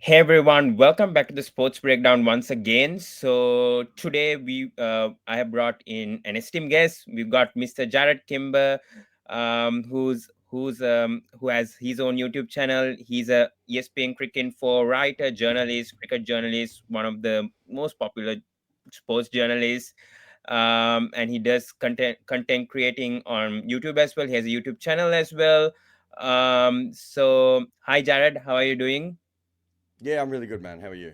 Hey everyone, welcome back to the Sports Breakdown once again. So today I have brought in an esteemed guest. We've got Mr. Jarrod Kimber, who has his own YouTube channel. He's a ESPN Cricket Info writer, journalist, cricket journalist, one of the most popular sports journalists. And he does content creating on YouTube as well. He has a YouTube channel as well. So hi Jared, how are you doing? Yeah, I'm really good, man. How are you?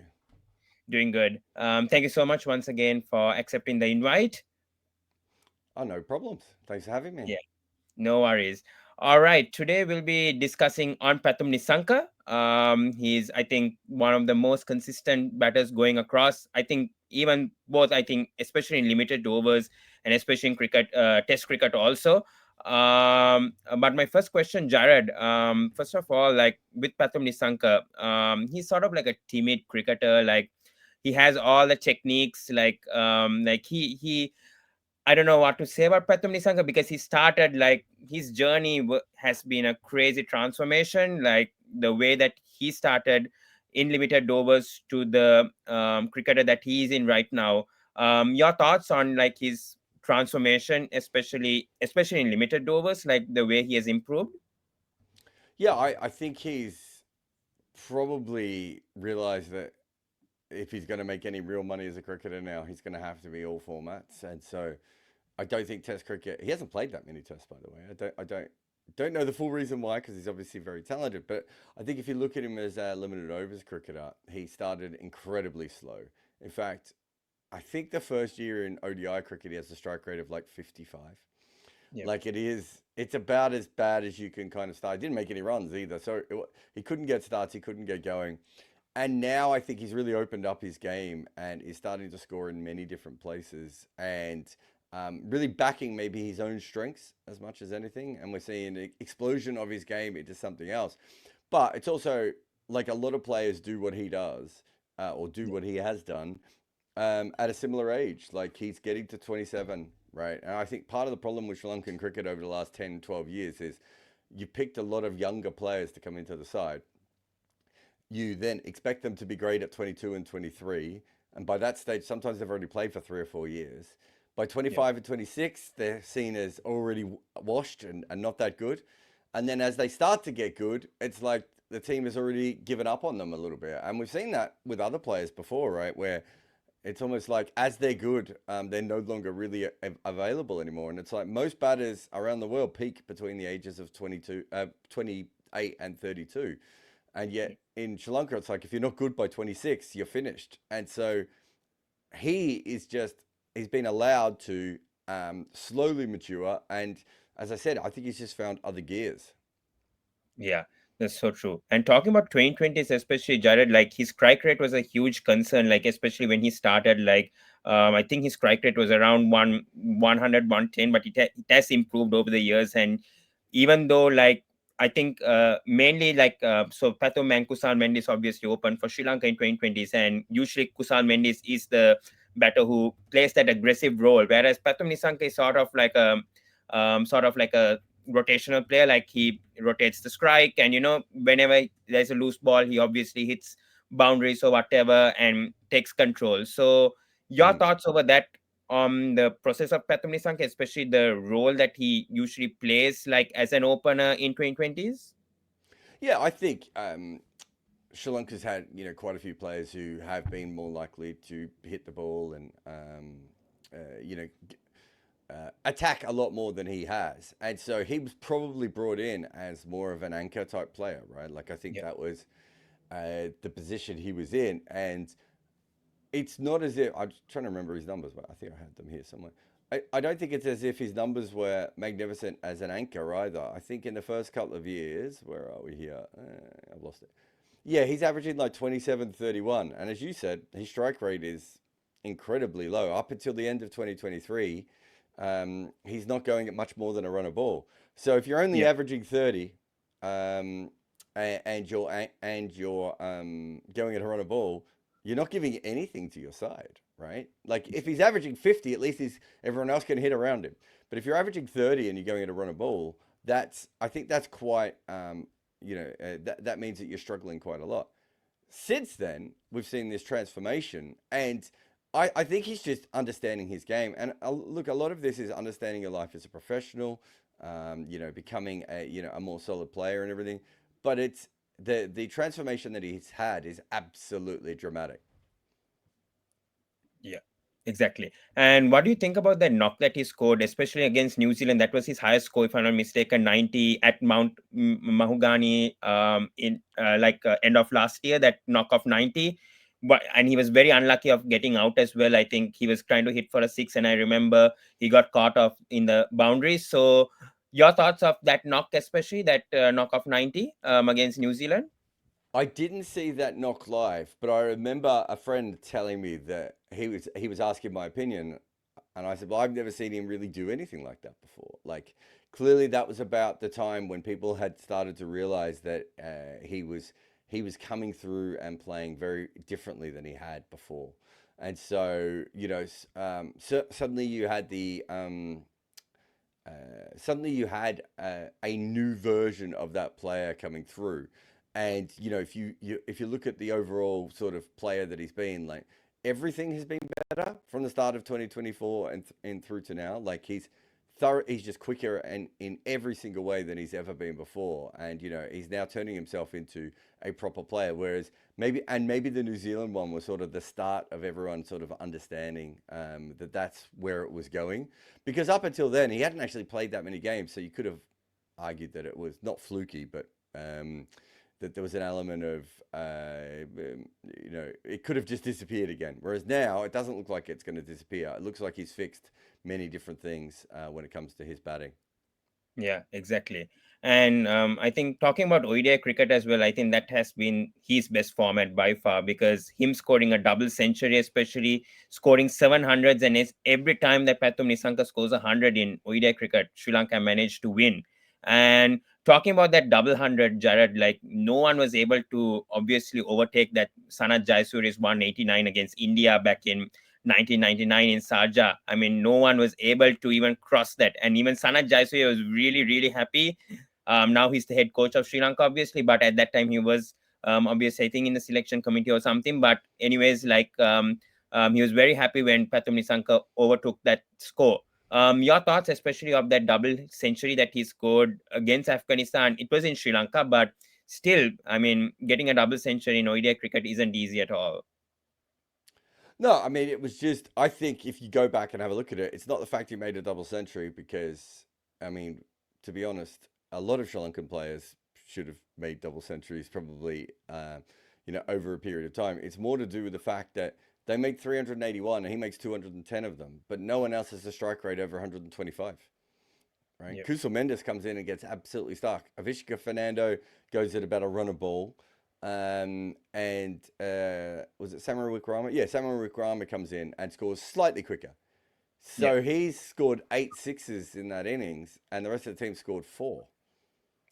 Doing good. Thank you so much once again for accepting the invite. Oh, no problems. Thanks for having me. Yeah, no worries. All right, today we'll be discussing on Pathum Nissanka. He's, I think, one of the most consistent batters going across. I think even both, I think, especially in limited overs and especially in cricket, Test cricket also. But my first question, Jared. First of all, like with Pathum Nissanka, he's sort of like a timid cricketer. Like he has all the techniques. Like he I don't know what to say about Pathum Nissanka because he started like his journey has been a crazy transformation. Like the way that he started in limited overs to the cricketer that he is in right now. Your thoughts on like his transformation, especially in limited overs, like the way he has improved? Yeah, I think he's probably realized that if he's going to make any real money as a cricketer now, he's going to have to be all formats. And so I don't think Test cricket. He hasn't played that many tests, by the way. I don't know the full reason why, because he's obviously very talented. But I think if you look at him as a limited overs cricketer, he started incredibly slow. In fact, I think the first year in ODI cricket, he has a strike rate of like 55. Yeah. Like it's about as bad as you can kind of start. He didn't make any runs either, so he couldn't get starts. He couldn't get going. And now I think he's really opened up his game and is starting to score in many different places and really backing maybe his own strengths as much as anything. And we're seeing an explosion of his game into something else. But it's also like a lot of players do what he does or do what he has done at a similar age. Like he's getting to 27, right? And I think part of the problem with Sri Lankan cricket over the last 10, 12 years is you picked a lot of younger players to come into the side. You then expect them to be great at 22 and 23. And by that stage, sometimes they've already played for 3 or 4 years. By Yeah. 25 and 26, they're seen as already washed and not that good. And then as they start to get good, it's like the team has already given up on them a little bit. And we've seen that with other players before, right? Where it's almost like as they're good, they're no longer really available anymore. And it's like most batters around the world peak between the ages of 28 and 32. And yet in Sri Lanka, it's like if you're not good by 26, you're finished. And so he's been allowed to slowly mature. And as I said, I think he's just found other gears. Yeah, that's so true. And talking about 2020s, especially Jared, like his strike rate was a huge concern, like especially when he started, like I think his strike rate was around 100, 110, but it has improved over the years. And even though like I think mainly like so Pathum and Kusal Mendes obviously opened for Sri Lanka in 2020s, and usually Kusal Mendes is the batter who plays that aggressive role, whereas Pathum Nissanka is sort of like a rotational player. Like he rotates the strike, and whenever there's a loose ball, he obviously hits boundaries or whatever and takes control. So your Mm. thoughts over that on the process of Pathum Nissanka, especially the role that he usually plays like as an opener in 2020s? Yeah, I think Sri Lanka's had quite a few players who have been more likely to hit the ball and you know attack a lot more than he has, and so he was probably brought in as more of an anchor type player, right? Like I think Yeah. that was the position he was in, and it's not as if I'm trying to remember his numbers, but I think I had them here somewhere. I don't think it's as if his numbers were magnificent as an anchor either. I think in the first couple of years, where are we here? I've lost it. Yeah, he's averaging like 27, 31. And as you said, his strike rate is incredibly low. Up until the end of 2023, he's not going at much more than a run a ball. So if you're only Yeah. averaging 30 um, and you're going at a run a ball, you're not giving anything to your side, right? Like if he's averaging 50, at least everyone else can hit around him. But if you're averaging 30 and you're going at a run a ball, I think that's quite that means that you're struggling quite a lot. Since then, we've seen this transformation, and I think he's just understanding his game. And look, a lot of this is understanding your life as a professional, becoming a more solid player and everything. But it's the transformation that he's had is absolutely dramatic. Yeah, exactly. And what do you think about that knock that he scored, especially against New Zealand? That was his highest score, if I'm not mistaken, 90 at Mount Mahogany in end of last year, that knock of 90. But and he was very unlucky of getting out as well. I think he was trying to hit for a six, and I remember he got caught off in the boundaries. So your thoughts of that knock, especially that knock of 90 against New Zealand? I didn't see that knock live, but I remember a friend telling me that he was asking my opinion, and I said, "Well, I've never seen him really do anything like that before." Like, clearly, that was about the time when people had started to realize that he was coming through and playing very differently than he had before, and so suddenly you had a new version of that player coming through. And if you look at the overall sort of player that he's been, like, everything has been better from the start of 2024 and through to now. Like, he's just quicker and in every single way than he's ever been before. And he's now turning himself into a proper player. Whereas maybe the New Zealand one was sort of the start of everyone sort of understanding that that's where it was going. Because up until then, he hadn't actually played that many games, so you could have argued that it was not fluky, but that there was an element of it could have just disappeared again. Whereas now it doesn't look like it's going to disappear. It looks like he's fixed many different things when it comes to his batting. Yeah, exactly. And I think talking about ODI cricket as well, I think that has been his best format by far, because him scoring a double century, especially scoring 700s, and every time that Pathum Nissanka scores 100 in ODI cricket, Sri Lanka managed to win. And talking about that double hundred, Jarrod, like no one was able to obviously overtake that Sanat Jayasuriya's 189 against India back in 1999 in Sharjah. I mean, no one was able to even cross that. And even Sanat Jayasuriya was really, really happy. Now he's the head coach of Sri Lanka, obviously, but at that time he was obviously, I think, in the selection committee or something. But anyways, he was very happy when Pathum Nissanka overtook that score. Your thoughts, especially of that double century that he scored against Afghanistan? It was in Sri Lanka, but still, I mean, getting a double century in ODI cricket isn't easy at all. No, I mean, it was just, I think if you go back and have a look at it, it's not the fact he made a double century because, I mean, to be honest, a lot of Sri Lankan players should have made double centuries probably, over a period of time. It's more to do with the fact that they make 381 and he makes 210 of them, but no one else has a strike rate over 125. Right? Yep. Kusal Mendes comes in and gets absolutely stuck. Avishka Fernando goes at about a run a ball. And was it Samuel Wickrama? Yeah, Samuel Wickrama comes in and scores slightly quicker. Yep. So he's scored 8 sixes in that innings, and the rest of the team scored four.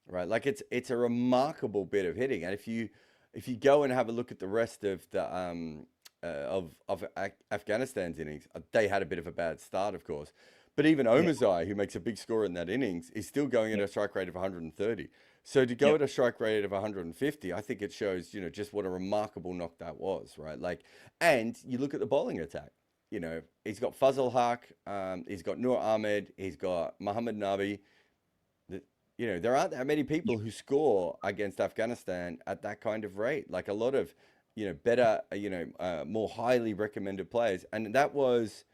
Right, like it's a remarkable bit of hitting. And if you go and have a look at the rest of the Afghanistan's innings, they had a bit of a bad start, of course. But even Yep. Omazai, who makes a big score in that innings, is still going at Yep. a strike rate of 130. So to go Yep. at a strike rate of 150, I think it shows, just what a remarkable knock that was, right? Like, and you look at the bowling attack. He's got Fazal Haq, he's got Noor Ahmed, he's got Muhammad Nabi. There aren't that many people who score against Afghanistan at that kind of rate. Like, a lot of, better, more highly recommended players. And that was,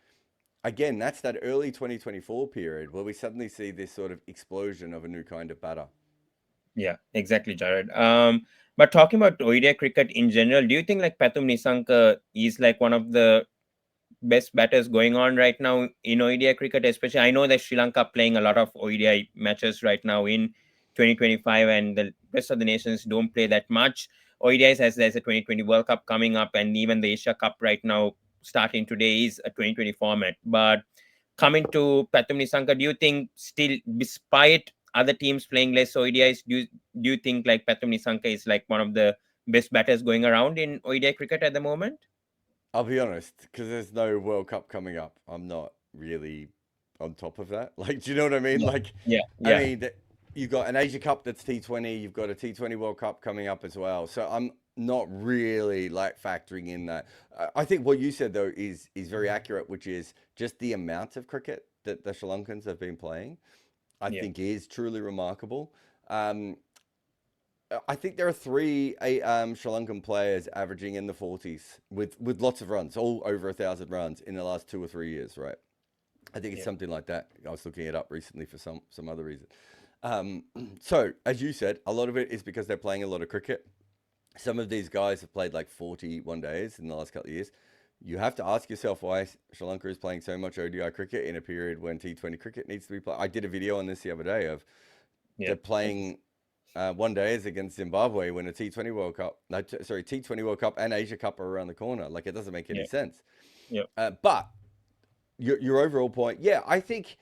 again, that's that early 2024 period where we suddenly see this sort of explosion of a new kind of batter. Yeah, exactly, Jared. But talking about ODI cricket in general, do you think like Pathum Nissanka is like one of the best batters going on right now in ODI cricket? Especially, I know that Sri Lanka playing a lot of ODI matches right now in 2025, and the rest of the nations don't play that much ODIs, as there's a 2020 World Cup coming up, and even the Asia Cup right now starting today is a 2020 format. But coming to Pathum Nissanka, do you think still, despite other teams playing less ODIs, do you think like Pathum Nissanka is like one of the best batters going around in ODI cricket at the moment? I'll be honest, because there's no World Cup coming up, I'm not really on top of that. Like, do you know what I mean? Yeah, Like, yeah, I yeah, mean, You've got an Asia Cup that's T20. You've got a T20 World Cup coming up as well. So I'm not really like factoring in that. I think what you said though is very accurate, which is just the amount of cricket that the Sri Lankans have been playing. I Yeah, think is truly remarkable. Um, I think there are three Sri Lankan players averaging in the 40s with lots of runs, all over 1,000 runs in the last 2 or 3 years, right? I think it's yeah, something like that. I was looking it up recently for some other reason. Um, so, as you said, a lot of it is because they're playing a lot of cricket. Some of these guys have played like 41 days in the last couple of years. You have to ask yourself why Sri Lanka is playing so much ODI cricket in a period when T20 cricket needs to be played. I did a video on this the other day of yeah, they're playing one days against Zimbabwe when a T20 World Cup, no, sorry, T20 World Cup and Asia Cup are around the corner. Like it doesn't make any yeah, sense. yeah, But your overall point, yeah, I think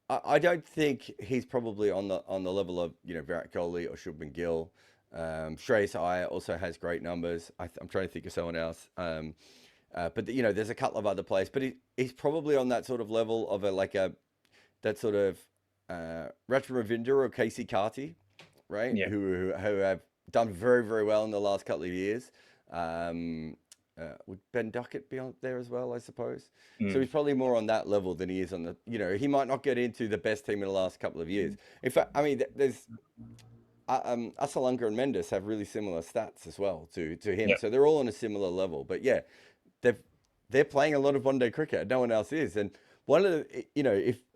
I don't think he's probably on the level of Virat Kohli or Shubman Gill. Shreyas Iyer also has great numbers. I'm trying to think of someone else. But there's a couple of other players, but he's probably on that sort of level of that sort of Rachman Ravinder or Casey Carty, right? yeah, Who have done very very well in the last couple of years. Would Ben Duckett be on there as well? I suppose. So mm, he's probably more on that level than he is on the. He might not get into the best team in the last couple of years. In fact, I mean, there's Asalanka and Mendes have really similar stats as well to him. yeah, So they're all on a similar level. But yeah, they've they're playing a lot of one day cricket. No one else is. And one of the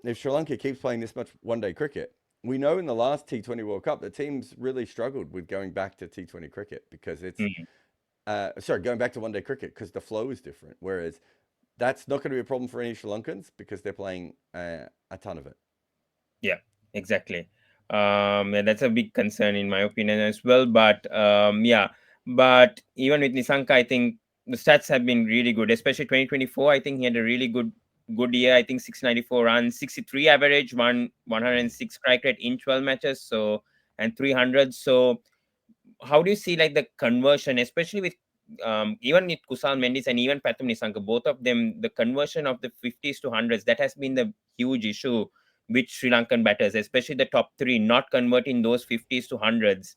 if Sri Lanka keeps playing this much one day cricket, we know in the last T20 World Cup the teams really struggled with going back to T20 cricket because it's mm, going back to one day cricket because the flow is different. Whereas that's not going to be a problem for any Sri Lankans because they're playing a ton of it. yeah, exactly. Yeah, that's a big concern in my opinion as well. But yeah, but even with Nisanka, I think the stats have been really good, especially 2024. I think he had a really good year. I think 694 runs, 63 average, 106 strike rate in 12 matches. So and 300. So how do you see like the conversion, especially with even with Kusal Mendes and even Pathum Nissanka, both of them, the conversion of the 50s to hundreds, that has been the huge issue with Sri Lankan batters, especially the top three, not converting those 50s to hundreds,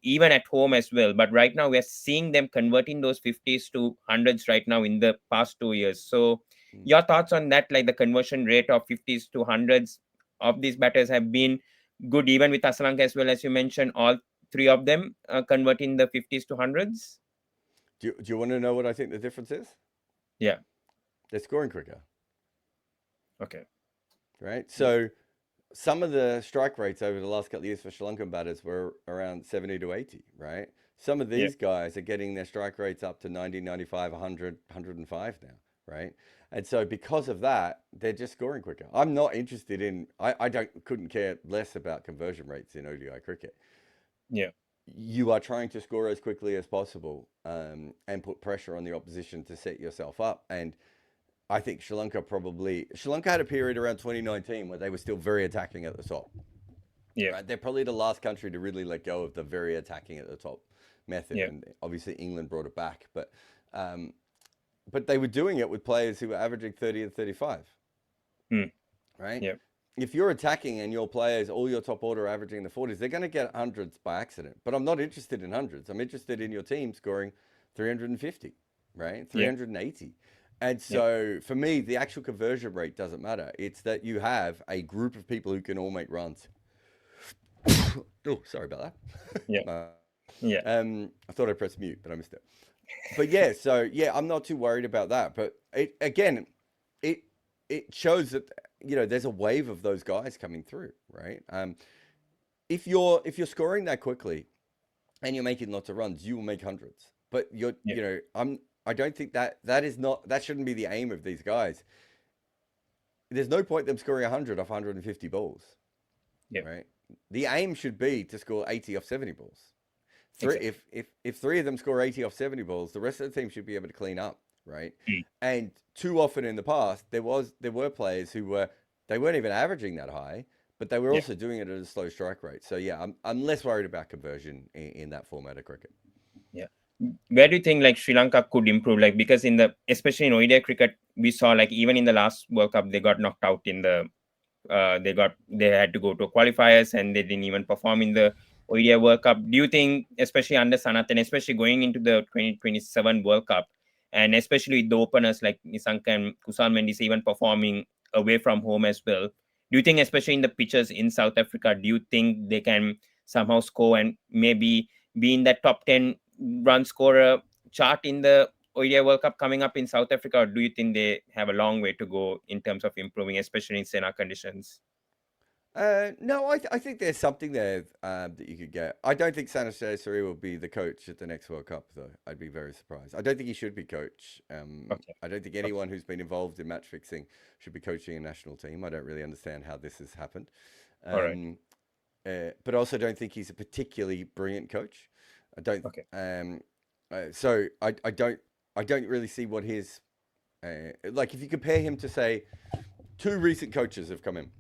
even at home as well. But right now, we are seeing them converting those 50s to hundreds right now in the past 2 years. So, Mm. your thoughts on that, like the conversion rate of 50s to hundreds of these batters have been good, even with Asalanka as well, as you mentioned, all three of them converting the 50s to hundreds. Do you want to know what I think the difference is? Yeah. They're scoring quicker, Okay. right? Yeah. So some of the strike rates over the last couple of years for Sri Lankan batters were around 70 to 80, right? Some of Yeah. these guys are getting their strike rates up to 90, 95, 100, 105 now, right? And so because of that, they're just scoring quicker. I'm not interested in, I couldn't care less about conversion rates in ODI cricket. Yeah. You are trying to score as quickly as possible and put pressure on the opposition to set yourself up. And I think Sri Lanka had a period around 2019 where they were still very attacking at the top. Yeah. Right, they're probably the last country to really let go of the very attacking at the top method, Yeah. and obviously England brought it back. But they were doing it with players who were averaging 30 and 35. Mm. Right? Yeah. If you're attacking and your players, all your top order are averaging in the 40s, they're going to get hundreds by accident. But I'm not interested in hundreds. I'm interested in your team scoring 350, right? Yeah. 380. And Yeah. so for me, the actual conversion rate doesn't matter. It's that you have a group of people who can all make runs. Oh, sorry about Yeah. that. Yeah. I thought I pressed mute, but I missed it. But yeah, so yeah, I'm not too worried about that. But it it shows that there's a wave of those guys coming through, right? If you're scoring that quickly and you're making lots of runs, you will make hundreds. But Yeah. I don't think that shouldn't be the aim of these guys. There's no point them scoring 100 off 150 balls, Yeah. right? The aim should be to score 80 off 70 balls. Exactly. If three of them score 80 off 70 balls, the rest of the team should be able to clean up, right? Mm. And too often in the past, there were players they weren't even averaging that high, but they were Yeah. also doing it at a slow strike rate. So yeah, I'm less worried about conversion in that format of cricket. Yeah. Where do you think like Sri Lanka could improve? Like because in the especially in ODI cricket, we saw like even in the last World Cup they got knocked out in the they had to go to qualifiers and they didn't even perform in the ODI World Cup. Do you think, especially under Sanath and especially going into the 2027 World Cup, and especially the openers like Nissanka and Kusal Mendis even performing away from home as well, do you think, especially in the pitches in South Africa, do you think they can somehow score and maybe be in that top 10 run scorer chart in the ODI World Cup coming up in South Africa, or do you think they have a long way to go in terms of improving, especially in Sena conditions? No, I think there's something there that you could get. I don't think Sanashea will be the coach at the next World Cup, though. I'd be very surprised. I don't think he should be coach. Okay. I don't think Okay. anyone who's been involved in match fixing should be coaching a national team. I don't really understand how this has happened. All right. But I also don't think he's a particularly brilliant coach. I don't. Okay. So I don't really see what his like. If you compare him to, say, two recent coaches have come in,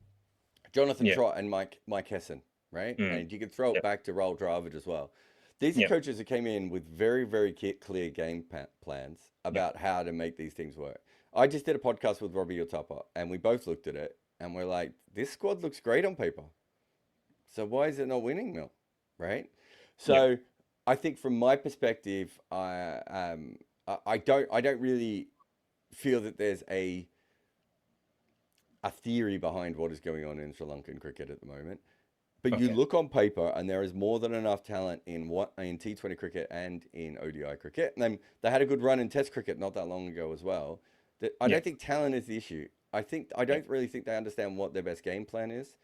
Jonathan Yeah. Trott and Mike Hessen, right? Mm. And you can throw Yeah. it back to Raul Dravid as well. These are Yeah. coaches who came in with very, very clear game plans Yeah. about how to make these things work. I just did a podcast with Robbie Otapa, and we both looked at it, and we're like, this squad looks great on paper. So why is it not winning, Mil? Right? Yeah. So I think from my perspective, I don't really feel that there's a theory behind what is going on in Sri Lankan cricket at the moment. But you Okay. look on paper, and there is more than enough talent in T20 cricket and in ODI cricket. And they had a good run in Test cricket not that long ago as well. I Yeah. don't think talent is the issue. I Yeah. don't really think they understand what their best game plan is.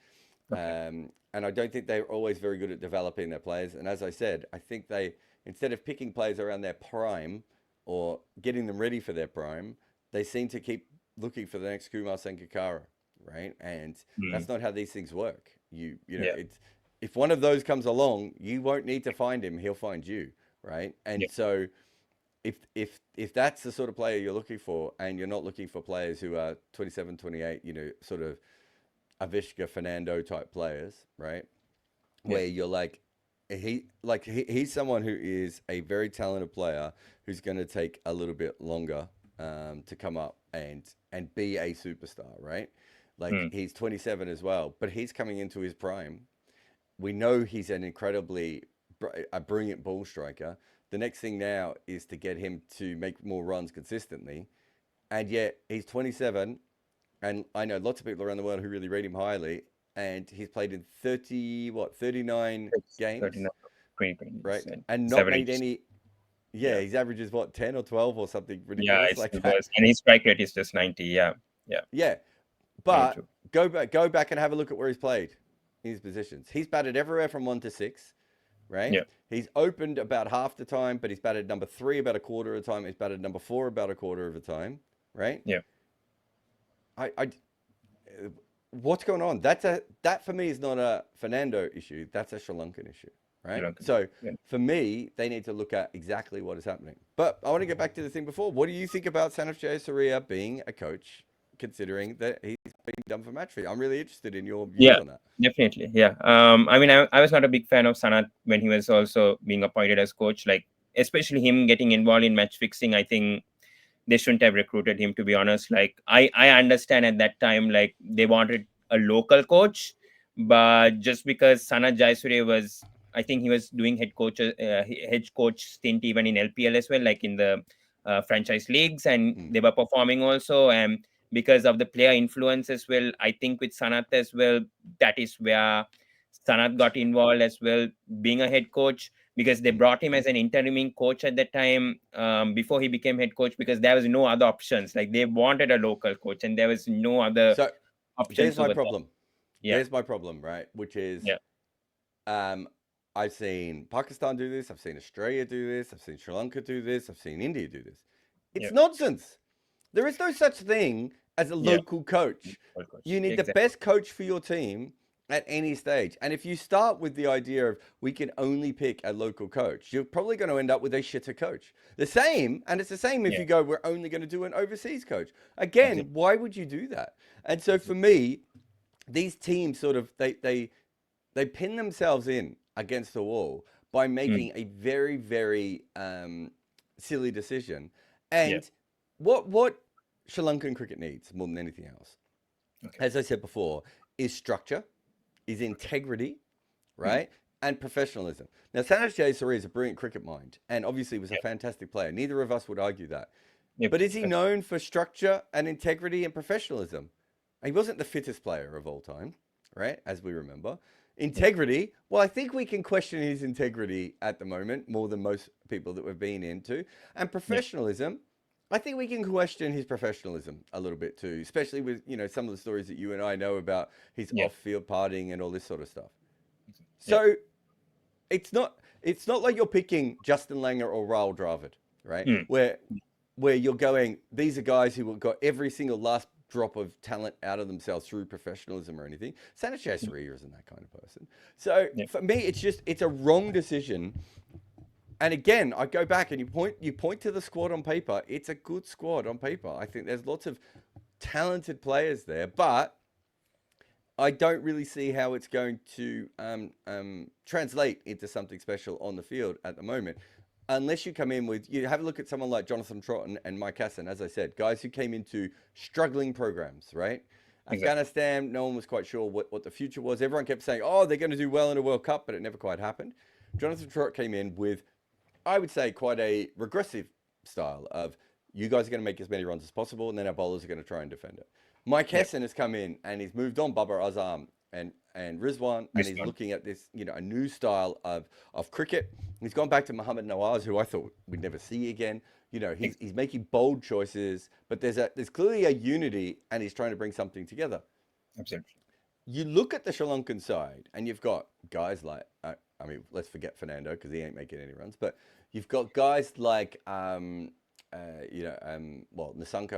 Okay. And I don't think they're always very good at developing their players. And as I said, I think they, instead of picking players around their prime or getting them ready for their prime, they seem to keep looking for the next Kumar Sangakkara, right? And Mm. that's not how these things work. You know, Yeah. it's, if one of those comes along, you won't need to find him; he'll find you, right? And Yeah. so, if that's the sort of player you're looking for, and you're not looking for players who are 27, 28, you know, sort of Avishka Fernando type players, right? Yeah. Where you're like, he's someone who is a very talented player who's going to take a little bit longer to come up and be a superstar, right? Like, Mm. he's 27 as well, but he's coming into his prime. We know he's an incredibly a brilliant ball striker. The next thing now is to get him to make more runs consistently, and yet he's 27, and I know lots of people around the world who really rate him highly, and he's played in 39 It's games, 39, 20, right? and And not seven made inches. any. Yeah, Yeah. his average is what, 10 or 12 or something Yeah. ridiculous It's like the that. worst. And his strike rate is just 90. Yeah. Yeah. Yeah, Very but true. go back and have a look at where he's played in his positions. He's batted everywhere from 1 to 6, right? Yeah. He's opened about half the time, but he's batted number 3 about a quarter of the time. He's batted number 4 about a quarter of the time, right? Yeah. I what's going on? That for me is not a Fernando issue. That's a Sri Lankan issue, Sri right? Lanka. So Yeah. for me, they need to look at exactly what is happening. But I want to get back to the thing before. What do you think about Sanaf Jayasuriya being a coach, considering that he's been done for match fee? I'm really interested in your views Yeah. on that. Definitely. Yeah. I mean, I was not a big fan of Sanat when he was also being appointed as coach. Like, especially him getting involved in match fixing. I think they shouldn't have recruited him, to be honest. Like, I understand at that time, like, they wanted a local coach, but just because Sanat Jayasuriya was, I think he was doing head coach stint even in LPL as well, like in the franchise leagues, and Mm. they were performing also. And because of the player influence as well, I think with Sanat as well, that is where Sanat got involved as well, being a head coach, because they Mm. brought him as an interim coach at that time, before he became head coach, because there was no other options. Like, they wanted a local coach and there was no other So there's options my over there. problem. Yeah. There's my problem, right? Which is, Yeah. um, I've seen Pakistan do this. I've seen Australia do this. I've seen Sri Lanka do this. I've seen India do this. It's Yeah. nonsense. There is no such thing as a Yeah. local coach. Head coach. You need the Exactly. best coach for your team at any stage. And if you start with the idea of we can only pick a local coach, you're probably going to end up with a shitter coach. The same, and it's the same if Yeah. you go, we're only going to do an overseas coach. Again, Exactly. why would you do that? And so for me, these teams sort of they pin themselves in against the wall by Mm. making a very, very silly decision. Yeah. And what Sri Lankan cricket needs more than anything else, Okay. as I said before, is structure, is integrity, right? And professionalism. Now, Sanaj Jayasuriya is a brilliant cricket mind and obviously was a Yep. fantastic player. Neither of us would argue that. Yep. But is he That's known for structure and integrity and professionalism? He wasn't the fittest player of all time, right? As we remember. yep. Integrity, well, I think we can question his integrity at the moment more than most people that we've been into. And Yep. professionalism, I think we can question his professionalism a little bit too, especially with, some of the stories that you and I know about his Yep. off-field partying and all this sort of stuff. Yep. So it's not like you're picking Justin Langer or Raul Dravid, right? Mm. Where you're going, these are guys who have got every single last drop of talent out of themselves through professionalism or anything. Sanjay Surya isn't that kind of person. So Yep. for me, it's a wrong decision. And again, I go back and you point to the squad on paper. It's a good squad on paper. I think there's lots of talented players there, but I don't really see how it's going to translate into something special on the field at the moment, unless you come in with, you have a look at someone like Jonathan Trott and Mike Hassan, as I said, guys who came into struggling programs, right? Exactly. Afghanistan, no one was quite sure what the future was. Everyone kept saying, oh, they're going to do well in a World Cup, but it never quite happened. Jonathan Trott came in with, I would say, quite a regressive style of, you guys are going to make as many runs as possible, and then our bowlers are going to try and defend it. Mike Yep. Hesson has come in and he's moved on Babar Azam and Rizwan, and This he's one. looking at this, a new style of cricket. He's gone back to Mohammad Nawaz, who I thought we'd never see again. He's making bold choices, but there's clearly a unity, and he's trying to bring something together. Absolutely. You look at the Sri Lankan side, and you've got guys like, let's forget Fernando because he ain't making any runs, but you've got guys like, Nissanka,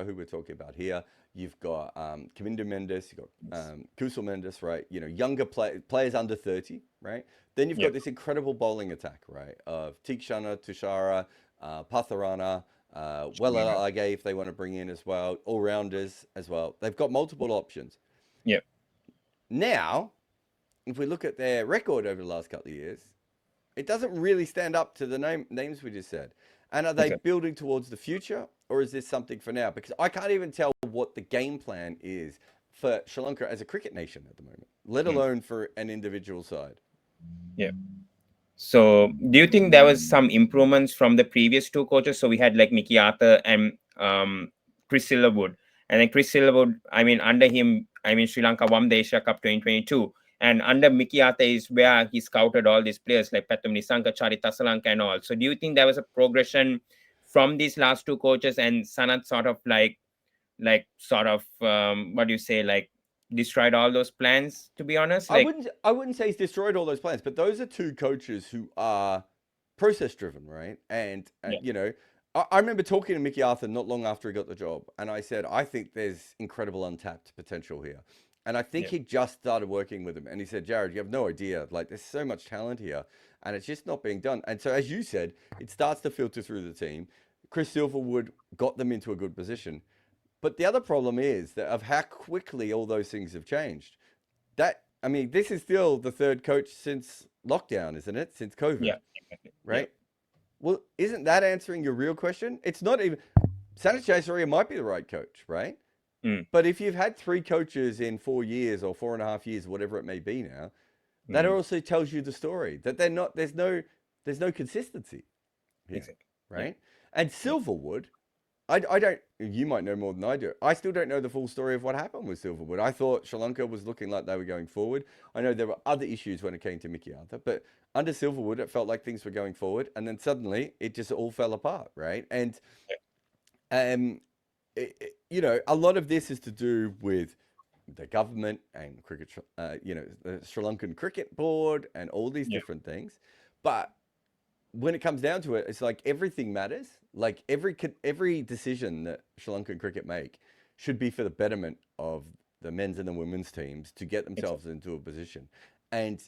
who we're talking about here. You've got Kamindu Mendes, you've got Kusal Mendes, right? Younger players under 30, right? Then you've got Yep. this incredible bowling attack, right? Of Tikshana, Tushara, Patharana, Wellalage, if they want to bring in as well, all-rounders as well. They've got multiple options. Yep. Now, if we look at their record over the last couple of years, it doesn't really stand up to the names we just said. And are they Exactly. building towards the future, or is this something for now? Because I can't even tell what the game plan is for Sri Lanka as a cricket nation at the moment, let Mm. alone for an individual side. Yep. So, do you think there was some improvements from the previous two coaches? So we had like Mickey Arthur and Chris Silverwood, and then Chris Silverwood. I mean, under him, Sri Lanka won the Asia Cup 2022, and under Mickey Arthur is where he scouted all these players like Pathum Nissanka, charithasalanka, and all. So, do you think there was a progression from these last two coaches, and Sanat sort of what do you say, like destroyed all those plans? To be honest, I like wouldn't I wouldn't say he's destroyed all those plans, but those are two coaches who are process driven, right? And yeah, I remember talking to Mickey Arthur not long after he got the job, and I said I think there's incredible untapped potential here, and I think yeah, he just started working with him, and he said, Jarrod, you have no idea, like there's so much talent here, and it's just not being done. And so, as you said, it starts to filter through the team. Chris Silverwood got them into a good position, but the other problem is that of how quickly all those things have changed. This is still the third coach since lockdown, isn't it? Since COVID, yeah, exactly. Yeah. right? Well, isn't that answering your real question? It's not even. Sanjay Jayasuriya might be the right coach, right? Mm, But if you've had three coaches in 4 years or 4.5 years, whatever it may be now, that mm, also tells you the story that they're not. There's no consistency here, exactly. Yeah. right? And Yeah. Silverwood, I don't. You might know more than I do. I still don't know the full story of what happened with Silverwood. I thought Sri Lanka was looking like they were going forward. I know there were other issues when it came to Mickey Arthur, but under Silverwood, it felt like things were going forward, and then suddenly it just all fell apart, right? And um, a lot of this is to do with the government and the Sri Lankan Cricket Board and all these Yeah. different things, but when it comes down to it, it's like everything matters. Like every decision that Sri Lankan cricket make should be for the betterment of the men's and the women's teams to get Exactly. themselves into a position. And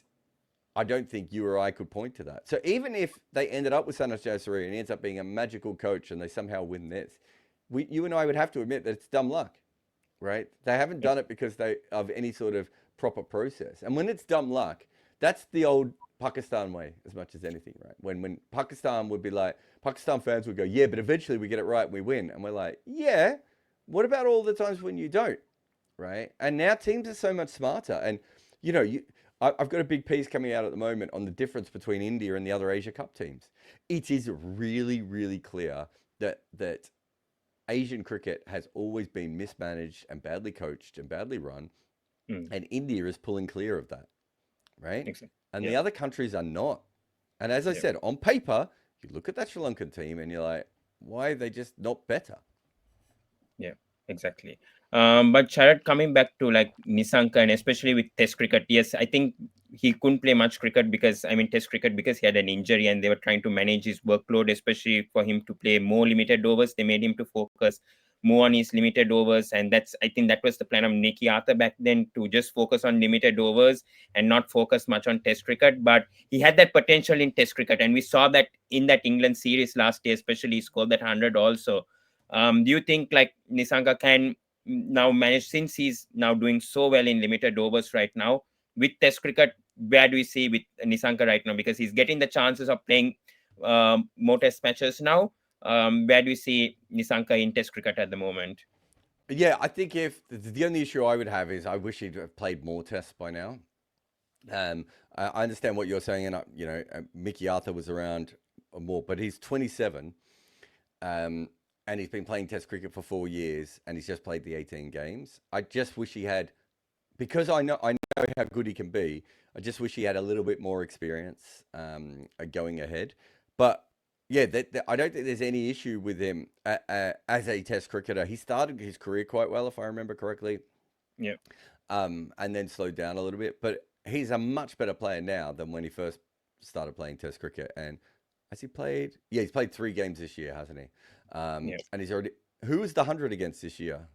I don't think you or I could point to that. So even if they ended up with Sanaj Jayasuriya and he ends up being a magical coach and they somehow win this, you and I would have to admit that it's dumb luck, right? They haven't Yeah. done it because they of any sort of proper process. And when it's dumb luck, that's the old Pakistan way as much as anything, right? When Pakistan would be like, Pakistan fans would go, yeah, but eventually we get it right and we win. And we're like, yeah, what about all the times when you don't? right? And now teams are so much smarter. And you know, I've got a big piece coming out at the moment on the difference between India and the other Asia Cup teams. It is really, really clear that Asian cricket has always been mismanaged and badly coached and badly run, Mm, and India is pulling clear of that, right? exactly. And Yeah. the other countries are not. And as I Yeah. said, on paper, you look at that Sri Lankan team and you're like, why are they just not better? Yeah, exactly. But Sharad, coming back to like Nissanka and especially with Test cricket, yes, I think he couldn't play much cricket because I mean Test cricket because he had an injury and they were trying to manage his workload, especially for him to play more limited overs. They made him to focus more on his limited overs, and that's I think that was the plan of Nicky Arthur back then to just focus on limited overs and not focus much on Test cricket. But he had that potential in Test cricket, and we saw that in that England series last year, especially he scored that 100 also. Do you think like Nisanga can now manage since he's now doing so well in limited overs right now with Test cricket? Where do we see with Nisanga right now? Because he's getting the chances of playing more Test matches now. Where do you see Nisanga in Test cricket at the moment? Yeah, I think if the only issue I would have is I wish he'd have played more tests by now. I understand what you're saying, and you know, Mickey Arthur was around more, but he's 27, and he's been playing Test cricket for 4 years, and he's just played the 18 games. I just wish he had, because I know how good he can be. I just wish he had a little bit more experience going ahead. But yeah, I don't think there's any issue with him as a Test cricketer. He started his career quite well, if I remember correctly, Yeah. and then slowed down a little bit. But he's a much better player now than when he first started playing Test cricket. And has he played? Yeah, he's played 3 games this year, hasn't he? Yeah. And he's already. Who was the 100 against this year?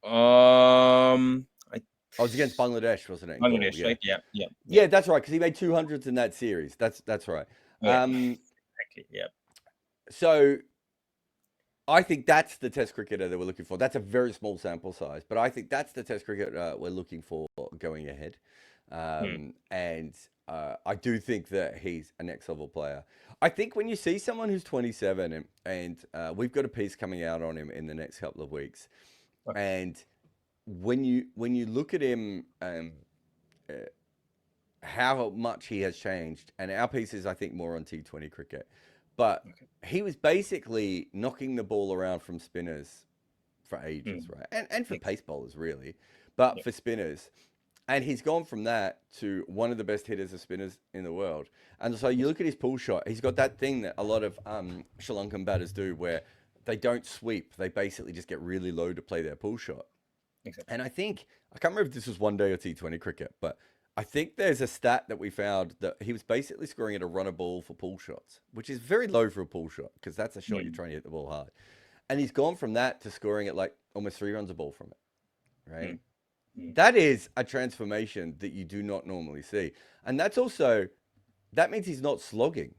I I was against Bangladesh, wasn't it? In Gaul, Bangladesh, yeah. right? Yeah. Yeah. Yeah. Yeah, that's right, because he made 200s in that series. That's right. Yeah. Um, Exactly. Yeah. so I think that's the Test cricketer that we're looking for. That's a very small sample size, but I think that's the Test cricketer we're looking for going ahead. Hmm. And I do think that he's a next level player. I think when you see someone who's 27 and we've got a piece coming out on him in the next couple of weeks, Okay. and when you look at him, uh, how much he has changed. And our piece is, I think, more on T20 cricket. But Okay. he was basically knocking the ball around from spinners for ages, Hmm. right? And for Yeah. pace bowlers, really. But Yeah. for spinners. And he's gone from that to one of the best hitters of spinners in the world. And so you look at his pull shot, he's got that thing that a lot of Sri Lankan batters do where they don't sweep. They basically just get really low to play their pull shot. Exactly. And I can't remember if this was one day or T20 cricket, but I think there's a stat that we found that he was basically scoring at a runner ball for pull shots, which is very low for a pull shot because that's a shot you're Hmm. trying to hit the ball hard. And he's gone from that to scoring at like almost 3 runs a ball from it, Hmm. right? Hmm. That is a transformation that you do not normally see. And that means he's not slogging.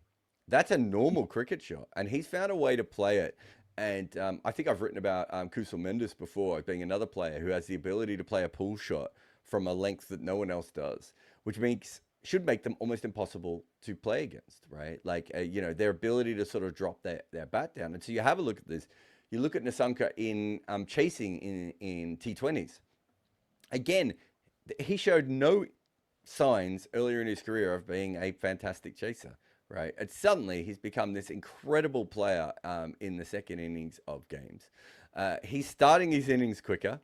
That's a normal cricket shot. And he's found a way to play it. And I think I've written about Kusal Mendes before as being another player who has the ability to play a pull shot from a length that no one else does, which means should make them almost impossible to play against, right? Like, their ability to sort of drop their bat down. And so you have a look at this. You look at Nissanka in chasing in T20s. Again, he showed no signs earlier in his career of being a fantastic chaser, right? And suddenly he's become this incredible player in the second innings of games. He's starting his innings quicker.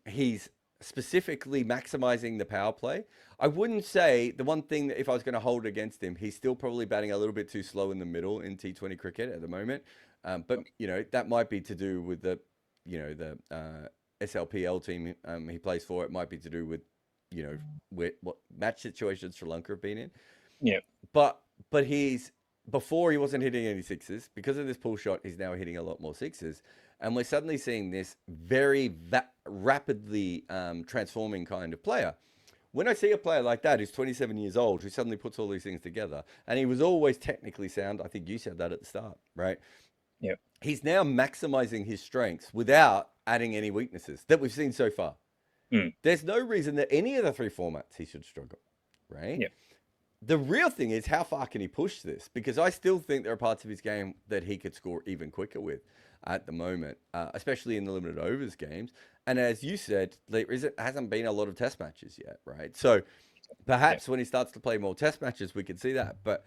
He's specifically maximizing the power play. I wouldn't say the one thing that if I was going to hold against him, he's still probably batting a little bit too slow in the middle in T20 cricket at the moment. But Okay. that might be to do with the SLPL team he plays for. It might be to do with what match situations Sri Lanka have been in. Yeah. But he's before he wasn't hitting any sixes because of this pull shot. He's now hitting a lot more sixes, and we're suddenly seeing this very rapidly transforming kind of player. When I see a player like that who's 27 years old, who suddenly puts all these things together, and he was always technically sound. I think you said that at the start, right? Yeah. He's now maximizing his strengths without adding any weaknesses that we've seen so far. Hmm. There's no reason that any of the 3 formats he should struggle, right? Yeah. The real thing is how far can he push this? Because I still think there are parts of his game that he could score even quicker with at the moment, especially in the limited overs games. And as you said, hasn't been a lot of test matches yet, right? So Yeah, perhaps when he starts to play more test matches, we could see that. But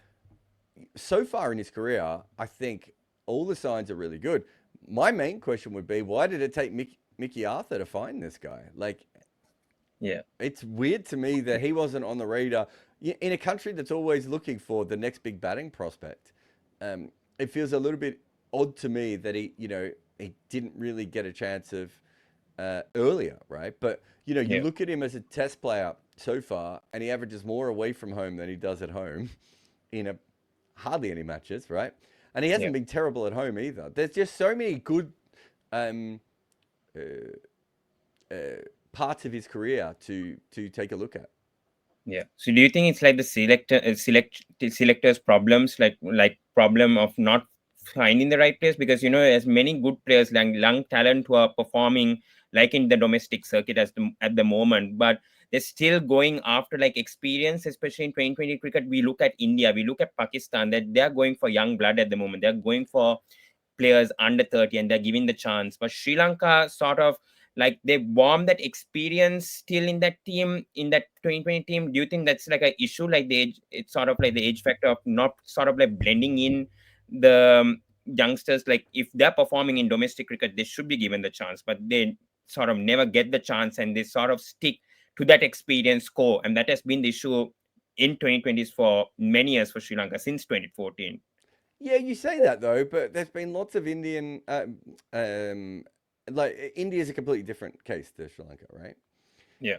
so far in his career, I think all the signs are really good. My main question would be, why did it take Mickey Arthur to find this guy? Like, yeah, it's weird to me that he wasn't on the radar in a country that's always looking for the next big batting prospect. It feels a little bit odd to me that he didn't really get a chance of earlier, right? But you yeah, look at him as a test player so far, and he averages more away from home than he does at home in hardly any matches, right? And he yeah. hasn't been terrible at home either. There's just so many good um, uh, parts of his career to take a look at. Yeah. So do you think it's like the selectors problems, like problem of not finding the right players? Because as many good players, like young talent who are performing like in the domestic circuit at the moment, but they're still going after like experience, especially in 2020 cricket. We look at India, we look at Pakistan, that they're going for young blood at the moment. They're going for players under 30 and they're giving the chance. But Sri Lanka sort of like they warm that experience still in that team, in that 2020 team. Do you think that's like an issue, like the age, it's sort of like the age factor of not sort of like blending in the youngsters? Like if they're performing in domestic cricket, they should be given the chance, but they sort of never get the chance and they sort of stick to that experience core, and that has been the issue in 2020s for many years for Sri Lanka since 2014. Yeah, you say that though, but there's been lots of like India's a completely different case to Sri Lanka, right? Yeah,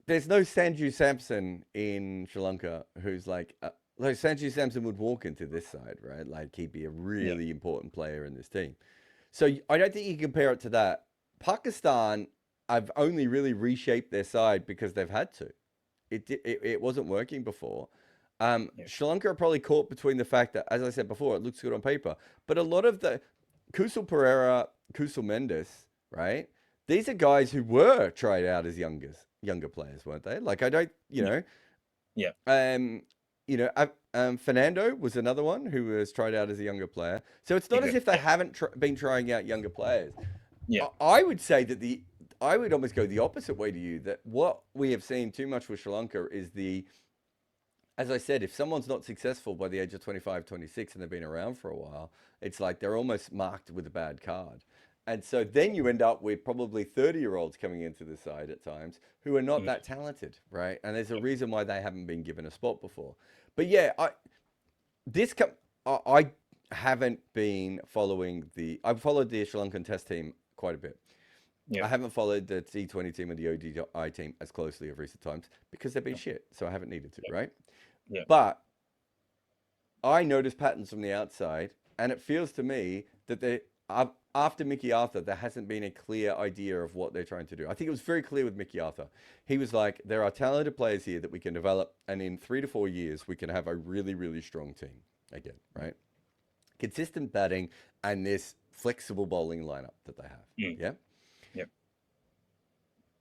There's no Sanju Samson in Sri Lanka who's like Sanju Samson would walk into this side, right? Like he'd be a yeah, really important player in this team. So I don't think you can compare it to that. Pakistan, I've only really reshaped their side because they've had to. It wasn't working before. yeah, Sri Lanka are probably caught between the fact that, as I said before, it looks good on paper, but a lot of the Kusil Pereira, Kusil Mendes, right? These are guys who were tried out as younger players, weren't they? Like I don't, yeah, yeah, um, Fernando was another one who was tried out as a younger player. So it's not as exactly. if they haven't been trying out younger players. Yeah, I would say that I would almost go the opposite way to you. That what we have seen too much with Sri Lanka is as I said, if someone's not successful by the age of 25, 26, and they've been around for a while, it's like they're almost marked with a bad card. And so then you end up with probably 30-year-olds coming into the side at times who are not mm, that talented, right? And there's a reason why they haven't been given a spot before. But yeah, this com- I haven't been following I've followed the Sri Lankan test team quite a bit. yeah, I haven't followed the T20 team and the ODI team as closely of recent times because they've been shit. So I haven't needed to, right? yeah, But I notice patterns from the outside, and it feels to me that after Mickey Arthur, there hasn't been a clear idea of what they're trying to do. I think it was very clear with Mickey Arthur. He was like, there are talented players here that we can develop, and in 3 to 4 years, we can have a really, really strong team again, right? Consistent batting and this flexible bowling lineup that they have. mm, Yeah. yeah,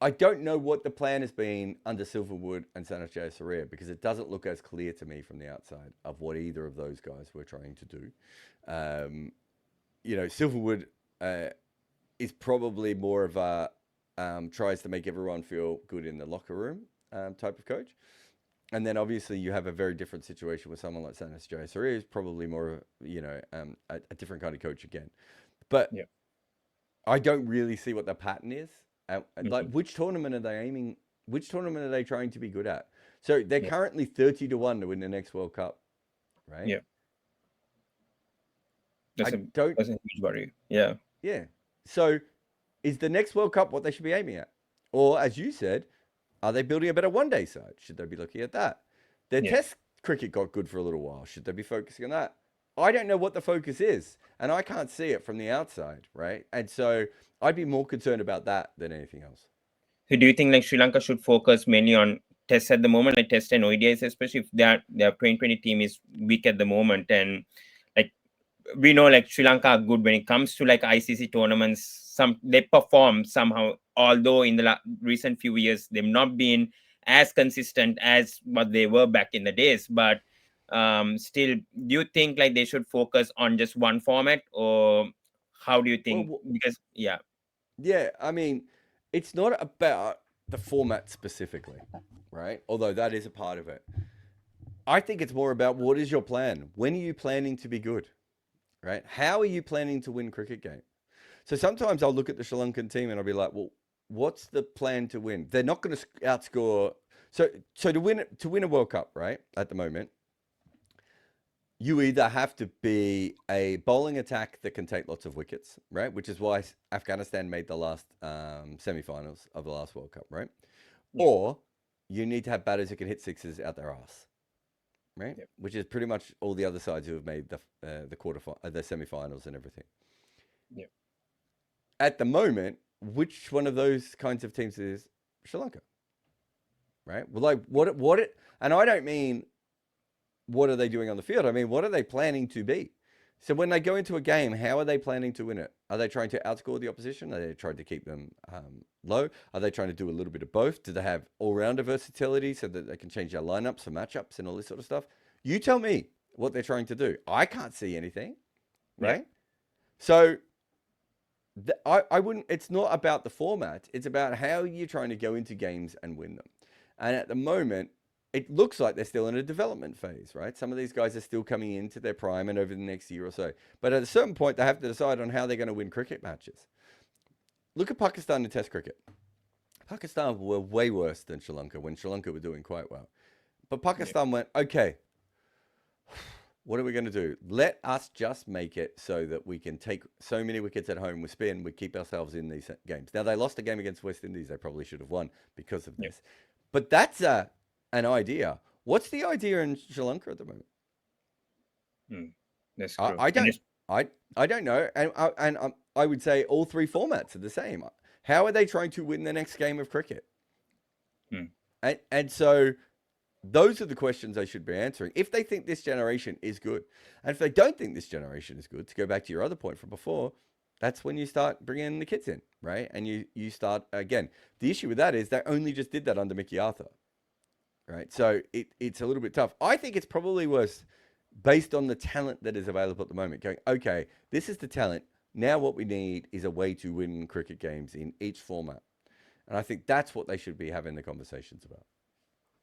I don't know what the plan has been under Silverwood and Sanjay Surya because it doesn't look as clear to me from the outside of what either of those guys were trying to do. Um, Silverwood is probably more of a tries to make everyone feel good in the locker room type of coach. And then obviously you have a very different situation with someone like Sanjay Surya, who's probably more of a different kind of coach again. But yeah, I don't really see what the pattern is. Like, mhm, which tournament are they aiming? Which tournament are they trying to be good at? So they're yeah, currently 30-1 to win the next World Cup, right? yeah. I That's a don't, that's a huge worry. Yeah, yeah. So is the next World Cup what they should be aiming at? Or, as you said, are they building a better one-day side? Should they be looking at that? Their yeah. test cricket got good for a little while. Should they be focusing on that? I don't know what the focus is, and I can't see it from the outside, right? And so I'd be more concerned about that than anything else. So do you think like Sri Lanka should focus mainly on tests at the moment, like test and ODIs, especially if their 2020 team is weak at the moment, and like we know like Sri Lanka are good when it comes to like ICC tournaments. Some they perform somehow, although in the recent few years they've not been as consistent as what they were back in the days. But still, do you think like they should focus on just one format, or how do you think? Well, Because yeah, Yeah, I mean, it's not about the format specifically, right? Although that is a part of it. I think it's more about what is your plan? When are you planning to be good, right? How are you planning to win cricket game? So sometimes I'll look at the Sri Lankan team and I'll be like, well, what's the plan to win? They're not going to outscore. So to win a World Cup, right? At the moment, you either have to be a bowling attack that can take lots of wickets, right? Which is why Afghanistan made the last semi-finals of the last World Cup, right? Yeah, Or you need to have batters who can hit sixes out their ass, right? yeah, Which is pretty much all the other sides who have made the semi-finals and everything. yeah, At the moment, which one of those kinds of teams is Sri Lanka, right? Well, like and I don't mean what are they doing on the field? I mean, what are they planning to be? So when they go into a game, how are they planning to win it? Are they trying to outscore the opposition? Are they trying to keep them low? Are they trying to do a little bit of both? Do they have all-rounder versatility so that they can change their lineups for matchups and all this sort of stuff? You tell me what they're trying to do. I can't see anything, yeah, right? So I wouldn't. It's not about the format. It's about how you're trying to go into games and win them. And at the moment, it looks like they're still in a development phase, right? Some of these guys are still coming into their prime and over the next year or so. But at a certain point, they have to decide on how they're going to win cricket matches. Look at Pakistan in Test cricket. Pakistan were way worse than Sri Lanka when Sri Lanka were doing quite well. But yeah, Pakistan went, okay, what are we going to do? Let us just make it so that we can take so many wickets at home with spin, we keep ourselves in these games. Now, they lost a game against West Indies. They probably should have won because of yeah. this. But that's an idea. What's the idea in Sri Lanka at the moment? Mm, that's I, true. I And don't. I don't know. I would say all three formats are the same. How are they trying to win the next game of cricket? mm, And so those are the questions they should be answering if they think this generation is good. And if they don't think this generation is good, to go back to your other point from before, that's when you start bringing the kids in, right? And you start again. The issue with that is they only just did that under Mickey Arthur, right? So it's a little bit tough. I think it's probably worse based on the talent that is available at the moment. Going, okay, this is the talent. Now what we need is a way to win cricket games in each format. And I think that's what they should be having the conversations about.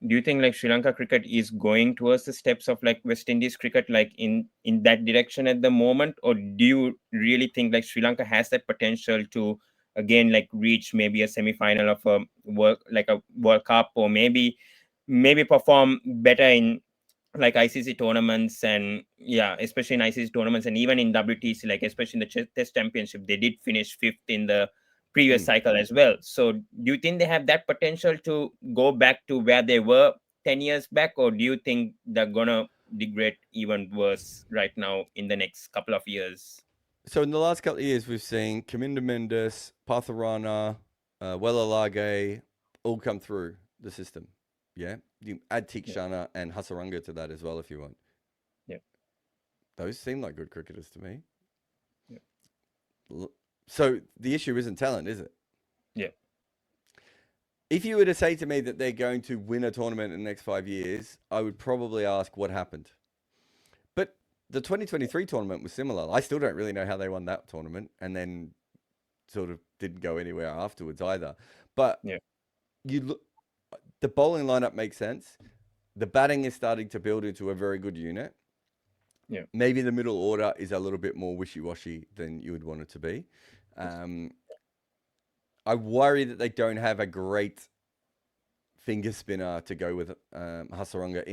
do you think like Sri Lanka cricket is going towards the steps of like West Indies cricket, like in that direction at the moment, or do you really think like Sri Lanka has that potential to again like reach maybe a semi-final of a World Cup, or maybe perform better in like ICC tournaments, and yeah, especially in ICC tournaments and even in WTC, like especially in the Test Championship, they did finish fifth in the previous Mm. cycle as well. So, do you think they have that potential to go back to where they were 10 years back, or do you think they're gonna degrade even worse right now in the next couple of years? So in the last couple of years, we've seen Kaminda Mendes, Patharana, Wellalage all come through the system. Yeah, you add Yeah, Tikshana and Hasaranga to that as well if you want. yeah, Those seem like good cricketers to me. yeah, So the issue isn't talent, is it? yeah, If you were to say to me that they're going to win a tournament in the next 5 years, I would probably ask what happened. But the 2023 tournament was similar. I still don't really know how they won that tournament and then sort of didn't go anywhere afterwards either. But yeah, you look, the bowling lineup makes sense. The batting is starting to build into a very good unit. yeah. Maybe the middle order is a little bit more wishy-washy than you would want it to be. Um, I worry that they don't have a great finger spinner to go with Hasaranga.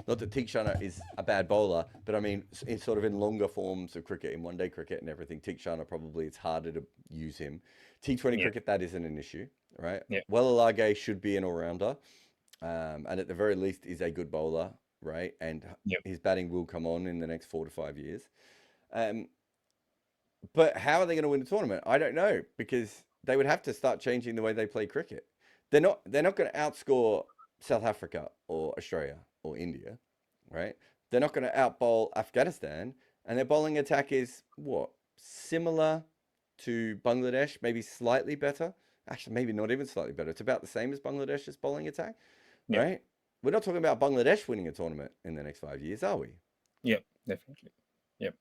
Not that Tikshana is a bad bowler, but I mean, in sort of in longer forms of cricket, in one-day cricket and everything, Tikshana probably it's harder to use him. T20 Yeah, cricket, that isn't an issue, right? yeah, Wellalage should be an all-rounder, and at the very least is a good bowler, right? And yeah. his batting will come on in the next 4 to 5 years. Um, but how are they going to win the tournament? I don't know because they would have to start changing the way they play cricket. They're not going to outscore South Africa or Australia or India, right? They're not going to outbowl Afghanistan, and their bowling attack is what similar to Bangladesh, maybe slightly better. Actually, maybe not even slightly better. It's about the same as Bangladesh's bowling attack, Yeah. right? We're not talking about Bangladesh winning a tournament in the next 5 years, are we? Yeah, definitely. Yeah.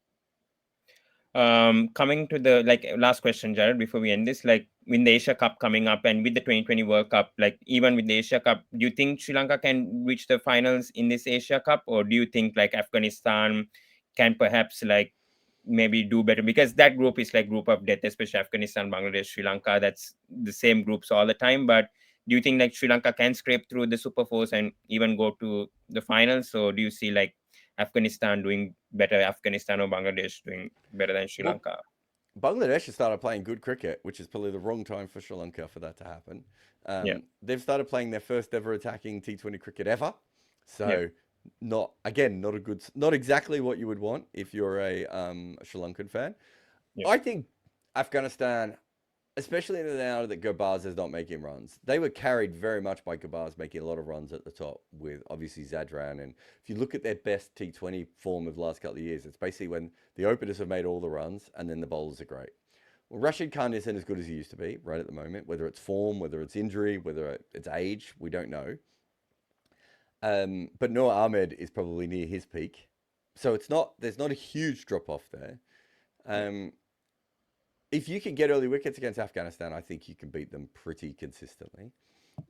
Coming to the like last question, Jared, before we end this, like with the Asia Cup coming up and with the 2020 World Cup, like even with the Asia Cup, do you think Sri Lanka can reach the finals in this Asia Cup, or do you think like Afghanistan can perhaps like maybe do better, because that group is like group of death, especially Afghanistan, Bangladesh, Sri Lanka. That's the same groups all the time. But do you think like Sri Lanka can scrape through the Super Fours and even go to the finals? So do you see like Afghanistan doing better, Afghanistan or Bangladesh doing better than Sri Well, Lanka? Bangladesh has started playing good cricket, which is probably the wrong time for Sri Lanka for that to happen. Yeah, They've started playing their first ever attacking T20 cricket ever. yeah, So, not a good, not exactly what you would want if you're a Sri Lankan fan. yeah, I think Afghanistan, especially now that Gobaz is not making runs, they were carried very much by Gobaz making a lot of runs at the top with obviously Zadran. And if you look at their best T20 form of the last couple of years, it's basically when the openers have made all the runs and then the bowlers are great. Well, Rashid Khan isn't as good as he used to be right at the moment, whether it's form, whether it's injury, whether it's age, we don't know. But Noor Ahmed is probably near his peak. So there's not a huge drop off there. yeah, Um, if you can get early wickets against Afghanistan, I think you can beat them pretty consistently.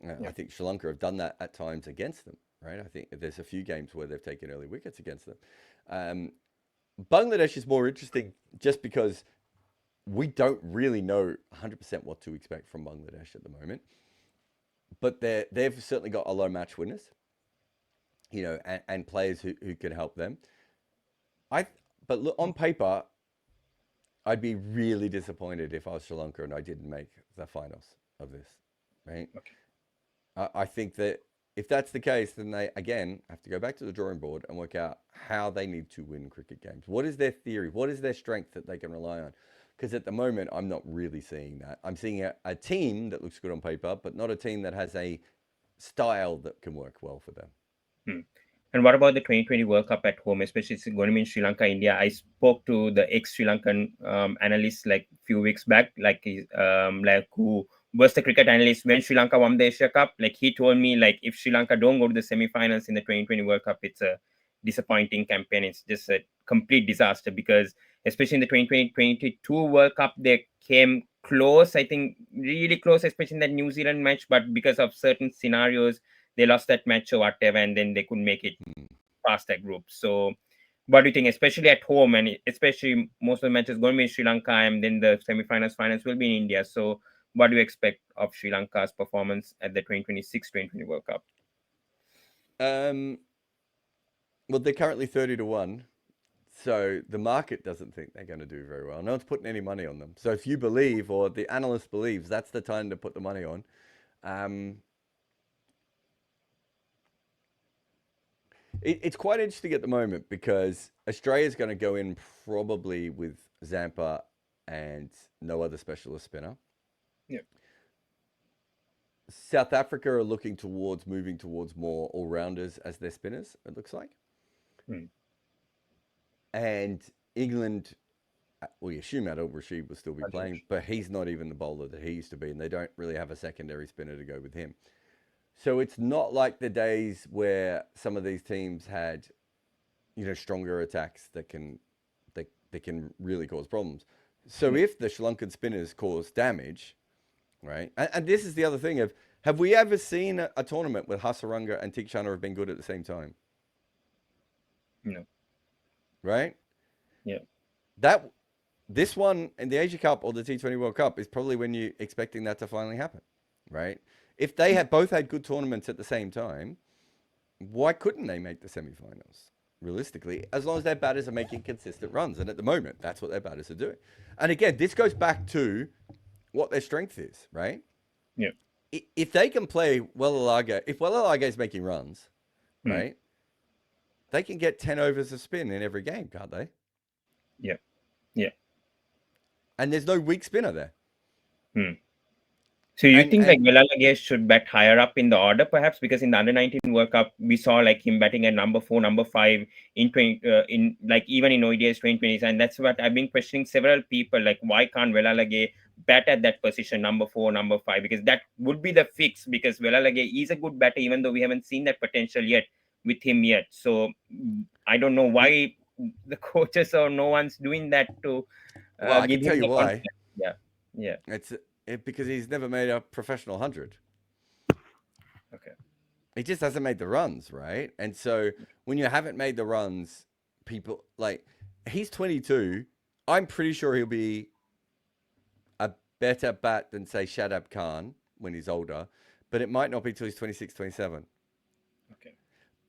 I yeah. think Sri Lanka have done that at times against them, right? I think there's a few games where they've taken early wickets against them. Um, Bangladesh is more interesting just because we don't really know 100% what to expect from Bangladesh at the moment. But they've certainly got a lot of match winners, and players who can help them. I but look, on paper, I'd be really disappointed if I was Sri Lanka and I didn't make the finals of this, right? Okay. I think that if that's the case, then they again have to go back to the drawing board and work out how they need to win cricket games. What is their theory? What is their strength that they can rely on? Because at the moment, I'm not really seeing that. I'm seeing a team that looks good on paper, but not a team that has a style that can work well for them. Hmm. And what about the 2020 World Cup at home, especially it's going to be in Sri Lanka, India? I spoke to the ex-Sri Lankan analyst like few weeks back, like who was the cricket analyst when Sri Lanka won the Asia Cup. Like he told me like if Sri Lanka don't go to the semi-finals in the 2020 World Cup, it's a disappointing campaign. It's just a complete disaster because especially in the 2022 World Cup, they came close, I think really close, especially in that New Zealand match, but because of certain scenarios they lost that match or whatever, and then they couldn't make it Hmm. past that group. So, what do you think, especially at home, and especially most of the matches going to be in Sri Lanka, and then the semi-finals, finals will be in India. So, what do you expect of Sri Lanka's performance at the 2026 2020 World Cup? Um, well, they're currently 30-1. So the market doesn't think they're going to do very well. No one's putting any money on them. So if you believe, or the analyst believes, that's the time to put the money on. Um, it's quite interesting at the moment because Australia's going to go in probably with Zampa and no other specialist spinner. Yeah. South Africa are looking towards moving towards more all-rounders as their spinners, it looks like. Hmm. And England, well, you assume Adil Rashid will still be playing, but he's not even the bowler that he used to be, and they don't really have a secondary spinner to go with him. So it's not like the days where some of these teams had, stronger attacks that can really cause problems. So Yeah. if the Sri Lankan spinners cause damage, right? And this is the other thing of, have we ever seen a tournament where Hasaranga and Tikshana have been good at the same time? No. Right? Yeah. That this one in the Asia Cup or the T20 World Cup is probably when you're expecting that to finally happen, right? If they had both had good tournaments at the same time, why couldn't they make the semi-finals? Realistically, as long as their batters are making consistent runs, and at the moment, that's what their batters are doing. And again, this goes back to what their strength is, right? Yeah. If they can play Welalaga, if Welalaga is making runs, Hmm. right, they can get 10 overs of spin in every game, can't they? Yeah. Yeah. And there's no weak spinner there. Hmm. So you think like And Velalage should bat higher up in the order, perhaps, because in the under-19 World Cup we saw like him batting at number 4, number 5 in 20, in like even in ODIs 2020s, and that's what I've been questioning several people like why can't Velalage bat at that position number 4, number 5, because that would be the fix because Velalage is a good batter even though we haven't seen that potential yet with him yet. So I don't know well, why. the coaches or no one's doing that to Well, I give can tell him you the why. confidence. Yeah, yeah, Because he's never made a professional 100. okay, He just hasn't made the runs, right? And so when you haven't made the runs, people like he's 22. I'm pretty sure he'll be a better bat than say Shadab Khan when he's older, but it might not be till he's 26, 27. okay.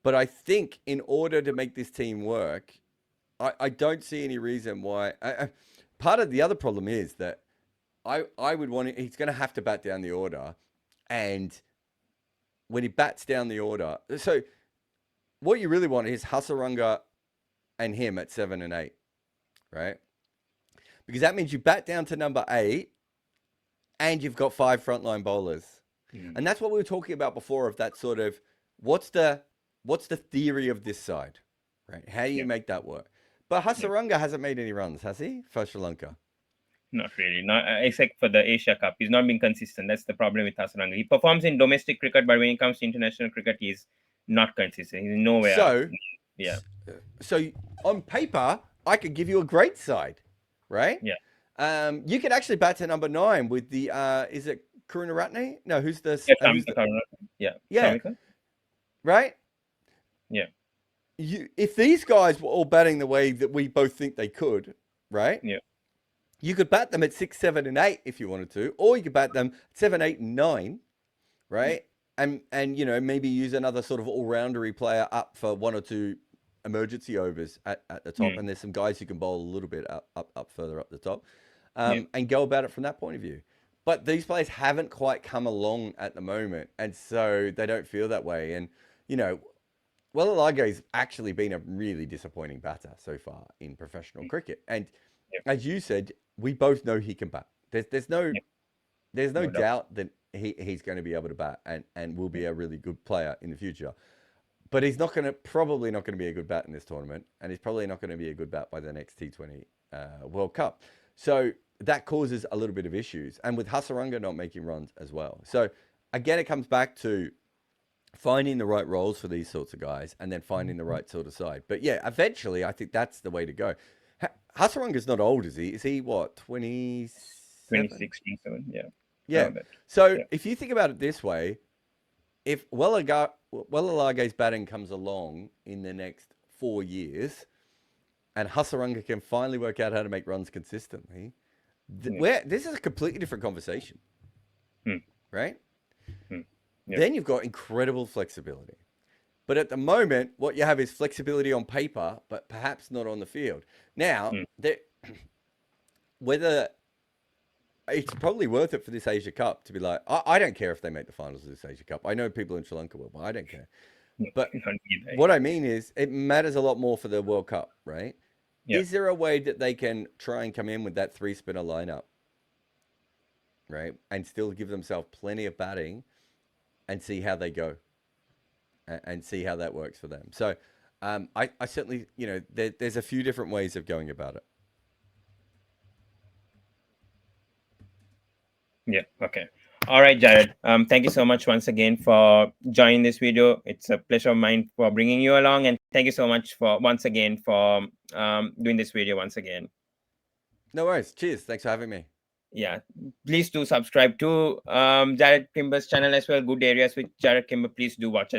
But I think in order to make this team work, I don't see any reason why. Part of the other problem is that I would want he's going to have to bat down the order, and when he bats down the order, so what you really want is Hasaranga and him at 7 and 8, right? Because that means you bat down to number 8, and you've got 5 frontline bowlers, and that's what we were talking about before. Of that sort of what's the theory of this side, right? How do you make that work? But Hasaranga hasn't made any runs, has he, for Sri Lanka? Not really, not except for the Asia Cup. He's not been consistent. That's the problem with Hasaranga. He performs in domestic cricket, but when it comes to international cricket, he's not consistent. He's nowhere up. So, Yeah, so on paper, I could give you a great side, right? yeah. You could actually bat to number 9 with the is it Karunaratne? No, who's the Yeah, who's the yeah, yeah, Shamika. right? Yeah, If these guys were all batting the way that we both think they could, right? yeah, You could bat them at 6, 7, and 8 if you wanted to, or you could bat them 7, 8, and 9, right? And maybe use another sort of all-roundery player up for 1 or 2 emergency overs at the top. And there's some guys who can bowl a little bit up further up the top, and go about it from that point of view. But these players haven't quite come along at the moment, and so they don't feel that way. And Walalaga's actually been a really disappointing batter so far in professional cricket. And as you said, we both know he can bat. There's no doubt that he's going to be able to bat and will be a really good player in the future. But he's probably not going to be a good bat in this tournament, and he's probably not going to be a good bat by the next T20 World Cup. So that causes a little bit of issues, and with Hasaranga not making runs as well. So again, it comes back to finding the right roles for these sorts of guys, and then finding the right sort of side. But yeah, eventually, I think that's the way to go. Hasaranga's not old, is he? Is he what, 27? 26, 27, yeah. Yeah. So if you think about it this way, if Walalaga's batting comes along in the next 4 years, and Hasaranga can finally work out how to make runs consistently, this is a completely different conversation, right? Then you've got incredible flexibility. But at the moment, what you have is flexibility on paper, but perhaps not on the field. Now, whether it's probably worth it for this Asia Cup to be like, I don't care if they make the finals of this Asia Cup. I know people in Sri Lanka will, but I don't care. But what I mean is, it matters a lot more for the World Cup, right? Yeah. Is there a way that they can try and come in with that 3-spinner lineup, right, and still give themselves plenty of batting and see how they go and see how that works for them? So I certainly, there's a few different ways of going about it. Yeah. Okay. All right, Jarrod. Thank you so much once again for joining this video. It's a pleasure of mine for bringing you along, and thank you so much for once again for doing this video once again. No worries. Cheers. Thanks for having me. Yeah. Please do subscribe to Jarrod Kimber's channel as well. Good Areas with Jarrod Kimber. Please do watch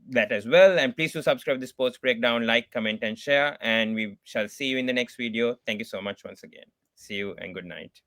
that as well, and please do subscribe to the Sports Breakdown, like, comment, and share. And we shall see you in the next video. Thank you so much once again. See you and good night.